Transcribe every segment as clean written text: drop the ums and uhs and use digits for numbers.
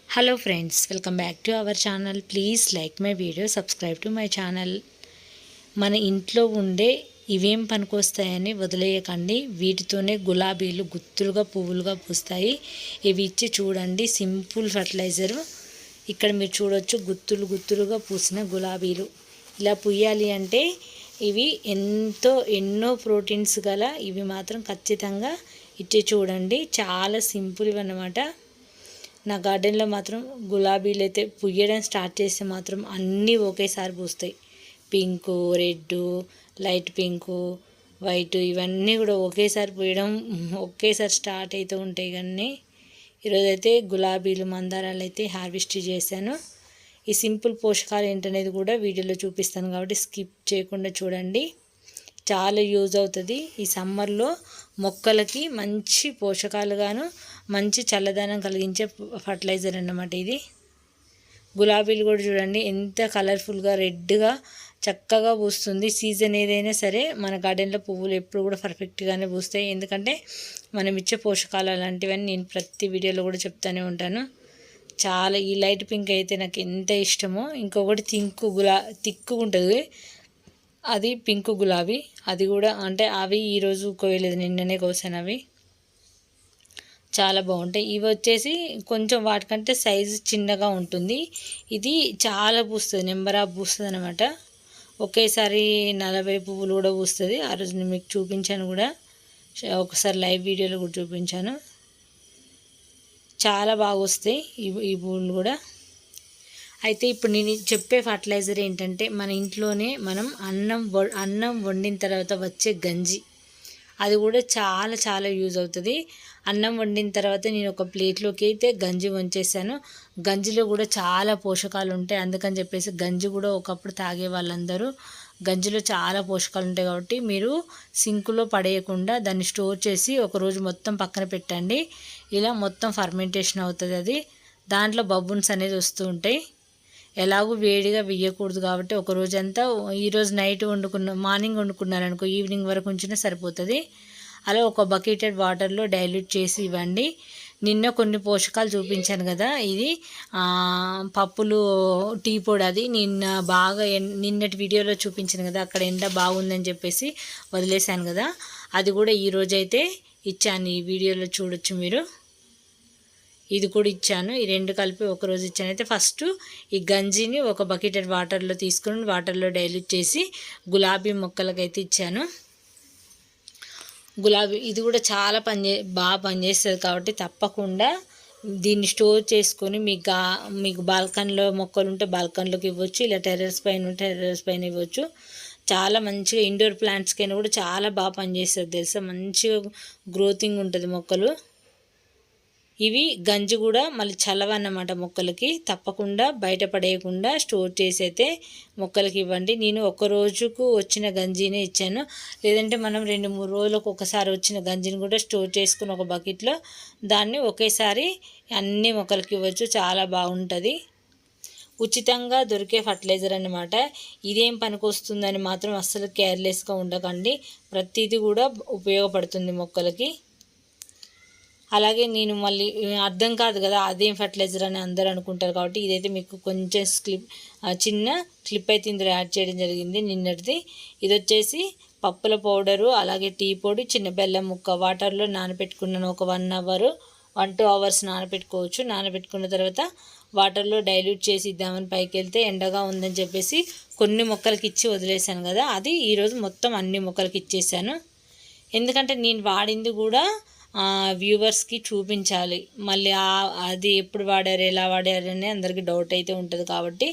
Hello friends, welcome back to our channel. Please like my video, subscribe to my channel. మన ఇంట్లో ఉండే ఇవేం పనికొస్తాయని వదిలేయకండి. వీటితోనే గులాబీలు గుత్తులుగా పువ్వులుగా పూస్తాయి. ఇవి ఇచ్చి చూడండి, సింపుల్ ఫర్టిలైజరు. ఇక్కడ మీరు చూడొచ్చు, గుత్తులు గుత్తులుగా పూసిన గులాబీలు. ఇలా పూయాలి అంటే ఇవి ఎన్నో ప్రోటీన్స్ గల ఇవి మాత్రం ఖచ్చితంగా ఇచ్చి చూడండి. చాలా సింపుల్ అన్నమాట. నా గార్డెన్లో మాత్రం గులాబీలు అయితే పుయ్యడం స్టార్ట్ చేస్తే మాత్రం అన్నీ ఒకేసారి పూస్తాయి. Pink, red, light pink, white ఇవన్నీ కూడా ఒకేసారి పూయడం ఒకేసారి స్టార్ట్ అవుతూ ఉంటాయి. కానీ ఈరోజైతే గులాబీలు, మందారాలు అయితే హార్వెస్ట్ చేశాను. ఈ సింపుల్ పోషకాలు ఏంటనేది కూడా వీడియోలో చూపిస్తాను కాబట్టి స్కిప్ చేయకుండా చూడండి. చాలా యూజ్ అవుతుంది. ఈ సమ్మర్లో మొక్కలకి మంచి పోషకాలుగాను మంచి చల్లదనం కలిగించే ఫర్టిలైజర్ అన్నమాట ఇది. గులాబీలు కూడా చూడండి ఎంత కలర్ఫుల్గా రెడ్గా చక్కగా పూస్తుంది. సీజన్ ఏదైనా సరే మన గార్డెన్లో పువ్వులు ఎప్పుడు కూడా పర్ఫెక్ట్గానే పూస్తాయి. ఎందుకంటే మనం ఇచ్చే పోషకాలు అలాంటివన్నీ నేను ప్రతి వీడియోలో కూడా చెప్తూనే ఉంటాను. చాలా ఈ లైట్ పింక్ అయితే నాకు ఎంత ఇష్టమో. ఇంకొకటి తిక్కు ఉంటుంది, అది పింక్ గులాబీ. అది కూడా అంటే అవి ఈరోజు కోయలేదు, నిన్ననే కోసాను. అవి చాలా బాగుంటాయి. ఇవి వచ్చేసి కొంచెం వాటికంటే సైజు చిన్నగా ఉంటుంది. ఇది చాలా పూస్తుంది, నెంబర్ ఆఫ్ పూస్తుంది అనమాట. ఒకేసారి 40 పువ్వులు కూడా పూస్తుంది. ఆ రోజు నేను మీకు చూపించాను కూడా, ఒకసారి లైవ్ వీడియోలో కూడా చూపించాను. చాలా బాగా వస్తాయి ఈ పువ్వులు కూడా. అయితే ఇప్పుడు నేను చెప్పే ఫర్టిలైజర్ ఏంటంటే మన ఇంట్లోనే మనం అన్నం వండిన తర్వాత వచ్చే గంజి, అది కూడా చాలా చాలా యూజ్ అవుతుంది. అన్నం వండిన తర్వాత నేను ఒక ప్లేట్లోకి అయితే గంజి వంచేసాను. గంజిలో కూడా చాలా పోషకాలు ఉంటాయి. అందుకని చెప్పేసి గంజి కూడా ఒకప్పుడు తాగే వాళ్ళందరూ, గంజిలో చాలా పోషకాలు ఉంటాయి కాబట్టి మీరు సింకులో పడేయకుండా దాన్ని స్టోర్ చేసి ఒకరోజు మొత్తం పక్కన పెట్టండి. ఇలా మొత్తం ఫర్మెంటేషన్ అవుతుంది. అది దాంట్లో బబున్స్ అనేది వస్తూ ఉంటాయి. ఎలాగూ వేడిగా వేయకూడదు కాబట్టి ఒక రోజంతా, ఈరోజు నైట్ మార్నింగ్ వండుకున్నారనుకో ఈవినింగ్ వరకు ఉంచినా సరిపోతుంది. అలా ఒక బకెటెడ్ వాటర్లో డైల్యూట్ చేసి ఇవ్వండి. నిన్న కొన్ని పోషకాలు చూపించాను కదా, ఇది పప్పులు టీ పొడి, అది నిన్నటి వీడియోలో చూపించాను కదా, అక్కడ ఎండ బాగుందని చెప్పేసి వదిలేశాను కదా, అది కూడా ఈరోజైతే ఇచ్చాను. ఈ వీడియోలో చూడొచ్చు మీరు. ఇది కూడా ఇచ్చాను. ఈ రెండు కలిపి ఒకరోజు ఇచ్చాను. అయితే ఫస్ట్ ఈ గంజిని ఒక బకెటెడ్ వాటర్లో తీసుకుని వాటర్లో డైల్యూట్ చేసి గులాబీ మొక్కలకైతే ఇచ్చాను. గులాబీ ఇది కూడా చాలా బాగా పనిచేస్తుంది కాబట్టి తప్పకుండా దీన్ని స్టోర్ చేసుకొని మీకు బాల్కనీలో మొక్కలు ఉంటే బాల్కనీలోకి ఇవ్వచ్చు, ఇలా టెర్రస్ పైన ఉంటే టెర్రస్ పైన ఇవ్వచ్చు. చాలా మంచిగా ఇండోర్ ప్లాంట్స్కైనా కూడా చాలా బాగా పనిచేస్తుంది తెలుసా. మంచిగా గ్రోతింగ్ ఉంటుంది మొక్కలు. ఇవి గంజి కూడా మళ్ళీ చల్లవన్నమాట మొక్కలకి. తప్పకుండా బయట పడేయకుండా స్టోర్ చేసి అయితే మొక్కలకి ఇవ్వండి. నేను ఒక రోజుకు వచ్చిన గంజినే ఇచ్చాను. లేదంటే మనం 2-3 రోజులకు ఒకసారి వచ్చిన గంజిని కూడా స్టోర్ చేసుకుని ఒక బకెట్లో దాన్ని ఒకేసారి అన్ని మొక్కలకి ఇవ్వచ్చు. చాలా బాగుంటుంది. ఉచితంగా దొరికే ఫర్టిలైజర్ అన్నమాట. ఇదేం పనికొస్తుందని మాత్రం అస్సలు కేర్లెస్గా ఉండకండి. ప్రతిదీ కూడా ఉపయోగపడుతుంది మొక్కలకి. అలాగే నేను మళ్ళీ అర్థం కాదు కదా అదేం ఫర్టిలైజర్ అని అందరూ అనుకుంటారు కాబట్టి ఇదైతే మీకు కొంచెం చిన్న క్లిప్ అయితే ఇందులో యాడ్ చేయడం జరిగింది నిన్నటిది. ఇది వచ్చేసి పప్పుల పౌడరు, అలాగే టీ పొడి, చిన్న బెల్లం ముక్క వాటర్లో నానబెట్టుకున్నాను. ఒక 1-2 అవర్స్ నానబెట్టుకోవచ్చు. నానబెట్టుకున్న తర్వాత వాటర్లో డైల్యూట్ చేసి ఇద్దామని పైకి వెళ్తే ఎండగా ఉందని చెప్పేసి కొన్ని మొక్కలకి ఇచ్చి వదిలేసాను కదా, అది ఈరోజు మొత్తం అన్ని మొక్కలకి ఇచ్చేసాను. ఎందుకంటే నేను వాడింది కూడా వ్యూవర్స్కి చూపించాలి. మళ్ళీ అది ఎప్పుడు వాడారు, ఎలా వాడారు అని అందరికీ డౌట్ అయితే ఉంటుంది కాబట్టి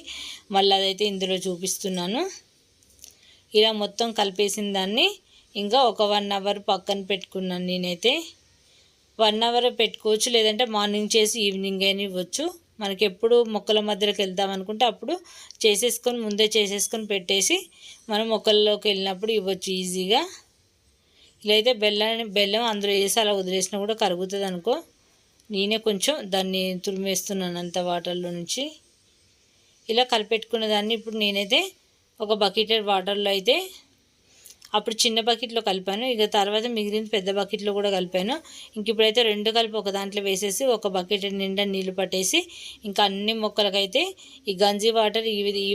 మళ్ళీ అదైతే ఇందులో చూపిస్తున్నాను. ఇలా మొత్తం కలిపేసిన దాన్ని ఇంకా ఒక 1 అవర్ పక్కన పెట్టుకున్నాను. నేనైతే 1 అవర్ పెట్టుకోవచ్చు, లేదంటే మార్నింగ్ చేసి ఈవినింగ్ అయినా ఇవ్వచ్చు. మనకి ఎప్పుడు మొక్కల మధ్యలోకి వెళ్దాం అనుకుంటే అప్పుడు ముందే చేసేసుకొని పెట్టేసి మనం మొక్కల్లోకి వెళ్ళినప్పుడు ఇవ్వచ్చు ఈజీగా. ఇలా అయితే బెల్లం అందులో వేసి అలా వదిలేసినా కూడా కరుగుతుంది అనుకో. నేనే కొంచెం దాన్ని తురిమేస్తున్నాను అంత వాటర్లో నుంచి. ఇలా కలిపెట్టుకున్న దాన్ని ఇప్పుడు నేనైతే ఒక బకెటెడ్ వాటర్లో అయితే అప్పుడు చిన్న బకెట్లో కలిపాను. ఇక తర్వాత మిగిలిన పెద్ద బకెట్లో కూడా కలిపాను. ఇంక ఇప్పుడైతే 2 కలిపి ఒక దాంట్లో వేసేసి ఒక బకెట్ నిండా నీళ్ళు పట్టేసి ఇంకా అన్ని మొక్కలకైతే ఈ గంజి వాటర్ ఈ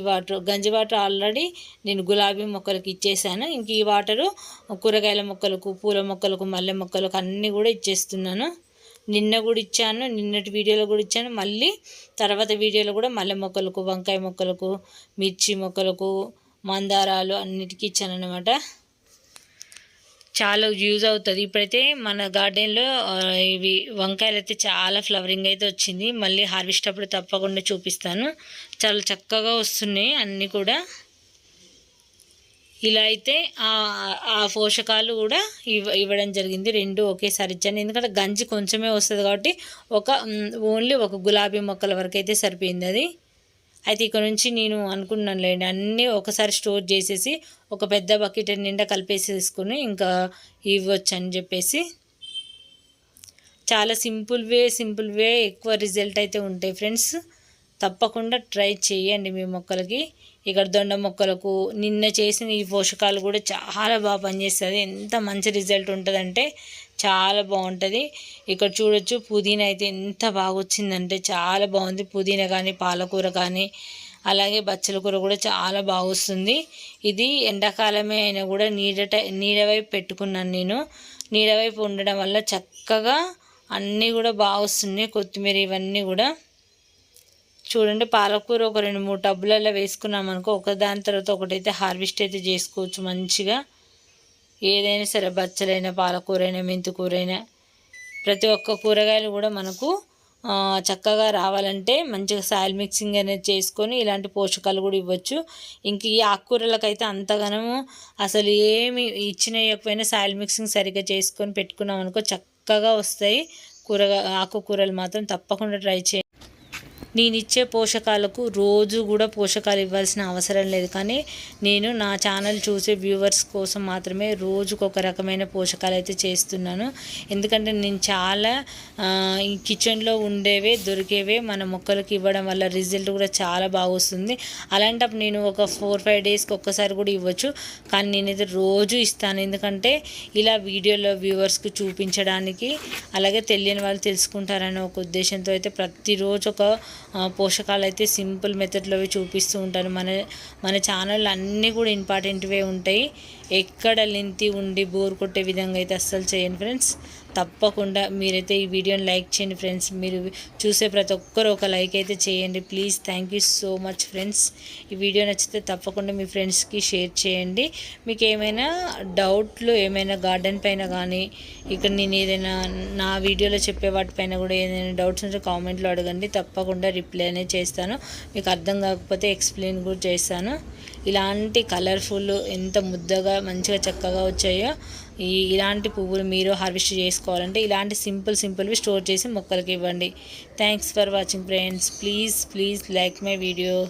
గంజి వాటర్ ఆల్రెడీ నేను గులాబీ మొక్కలకు ఇచ్చేసాను. ఇంక ఈ వాటరు కూరగాయల మొక్కలకు, పూల మొక్కలకు, మల్లె మొక్కలకు అన్నీ కూడా ఇచ్చేస్తున్నాను. నిన్న కూడా ఇచ్చాను, నిన్నటి వీడియోలో కూడా ఇచ్చాను. మళ్ళీ తర్వాత వీడియోలో కూడా మల్లె మొక్కలకు, వంకాయ మొక్కలకు, మిర్చి మొక్కలకు, మందారాలు అన్నిటికీ ఇచ్చాను అన్నమాట. చాలా యూజ్ అవుతుంది. ఇప్పుడైతే మన గార్డెన్లో ఇవి వంకాయలు అయితే చాలా ఫ్లవరింగ్ అయితే వచ్చింది. మళ్ళీ హార్వెస్ట్ అప్పుడు తప్పకుండా చూపిస్తాను. చాలా చక్కగా వస్తున్నాయి అన్నీ కూడా. ఇలా అయితే ఆ పోషకాలు కూడా ఇవ్వడం జరిగింది. 2 ఒకేసారి ఇచ్చాను. ఎందుకంటే గంజి కొంచెమే వస్తుంది కాబట్టి ఓన్లీ ఒక గులాబీ మొక్కల వరకు అయితే సరిపోయింది అది. అయితే ఇక్కడ నుంచి నేను అనుకున్నానులేండి అన్నీ ఒకసారి స్టోర్ చేసేసి ఒక పెద్ద బకెట్ నిండా కలిపేసేసుకుని ఇంకా ఇవ్వచ్చు అని చెప్పేసి. చాలా సింపుల్ వే ఎక్కువ రిజల్ట్ అయితే ఉంటాయి ఫ్రెండ్స్. తప్పకుండా ట్రై చేయండి మీ మొక్కలకి. ఇక్కడ దొండ మొక్కలకు నిన్న చేసిన ఈ పోషకాలు కూడా చాలా బాగా పనిచేస్తుంది. ఎంత మంచి రిజల్ట్ ఉంటుందంటే చాలా బాగుంటుంది. ఇక్కడ చూడొచ్చు పుదీనా అయితే ఎంత బాగా వచ్చిందంటే చాలా బాగుంది. పుదీనా కానీ, పాలకూర కానీ, అలాగే బచ్చల కూర కూడా చాలా బాగా వస్తుంది. ఇది ఎండాకాలమే అయినా కూడా నీడ వైపు పెట్టుకున్నాను నేను. నీడ వైపు ఉండడం వల్ల చక్కగా అన్నీ కూడా బాగా వస్తున్నాయి. కొత్తిమీర ఇవన్నీ కూడా చూడండి. పాలకూర ఒక 2-3 టబ్బులలో వేసుకున్నాం అనుకో, ఒకదాని తర్వాత ఒకటైతే హార్వెస్ట్ అయితే చేసుకోవచ్చు మంచిగా. ఏదైనా సరే బచ్చలైనా, పాలకూరైనా, మెంతికూరైనా ప్రతి ఒక్క కూరగాయలు కూడా మనకు చక్కగా రావాలంటే మంచిగా సాయిల్ మిక్సింగ్ అనేది చేసుకొని ఇలాంటి పోషకాలు కూడా ఇవ్వచ్చు. ఇంక ఈ ఆకుకూరలకైతే అంతగానము అసలు ఏమి ఇచ్చినకపోయినా సాయిల్ మిక్సింగ్ సరిగ్గా చేసుకొని పెట్టుకున్నాం అనుకో చక్కగా వస్తాయి. ఆకుకూరలు మాత్రం తప్పకుండా ట్రై చేయండి. నేను ఇచ్చే పోషకాలకు రోజు కూడా పోషకాలు ఇవ్వాల్సిన అవసరం లేదు. కానీ నేను నా ఛానల్ చూసే వ్యూవర్స్ కోసం మాత్రమే రోజుకు ఒక రకమైన పోషకాలు అయితే చేస్తున్నాను. ఎందుకంటే నేను చాలా ఈ కిచెన్లో ఉండేవే దొరికేవే మన మొక్కలకి ఇవ్వడం వల్ల రిజల్ట్ కూడా చాలా బాగా వస్తుంది. అలాంటప్పుడు నేను ఒక 4-5 డేస్కి ఒక్కసారి కూడా ఇవ్వచ్చు. కానీ నేనైతే రోజు ఇస్తాను. ఎందుకంటే ఇలా వీడియోలో వ్యూవర్స్కి చూపించడానికి, అలాగే తెలియని వాళ్ళు తెలుసుకుంటారనే ఒక ఉద్దేశంతో అయితే ప్రతిరోజు ఒక పోషకాలు అయితే సింపుల్ మెథడ్లో చూపిస్తూ ఉంటాను. మన ఛానల్లో అన్నీ కూడా ఇంపార్టెంట్వే ఉంటాయి. ఎక్కడ లెంతీ ఉండి బోర్ కొట్టే విధంగా అయితే అస్సలు చేయండి ఫ్రెండ్స్. తప్పకుండా మీరైతే ఈ వీడియోని లైక్ చేయండి ఫ్రెండ్స్. మీరు చూసే ప్రతి ఒక్కరు ఒక లైక్ అయితే చేయండి please. Thank you so much friends. ఈ వీడియో నచ్చితే తప్పకుండా మీ ఫ్రెండ్స్కి షేర్ చేయండి. మీకు ఏమైనా డౌట్లు ఏమైనా గార్డెన్ పైన కానీ, ఇక్కడ నేను ఏదైనా నా వీడియోలో చెప్పే వాటిపైన కూడా ఏదైనా డౌట్స్ ఉంటే కామెంట్లో అడగండి. తప్పకుండా రిప్లై అనేది చేస్తాను. మీకు అర్థం కాకపోతే ఎక్స్ప్లెయిన్ కూడా చేస్తాను. ఇలాంటి కలర్ఫుల్ ఎంత ముద్దగా మంచిగా చక్కగా వచ్చాయో ఇలాంటి పువ్వులు మీరు హార్వెస్ట్ చేసుకోవాలంటే ఇలాంటి సింపుల్వి స్టోర్ చేసి మొక్కలకి ఇవ్వండి. Thanks for watching friends. Please like my video.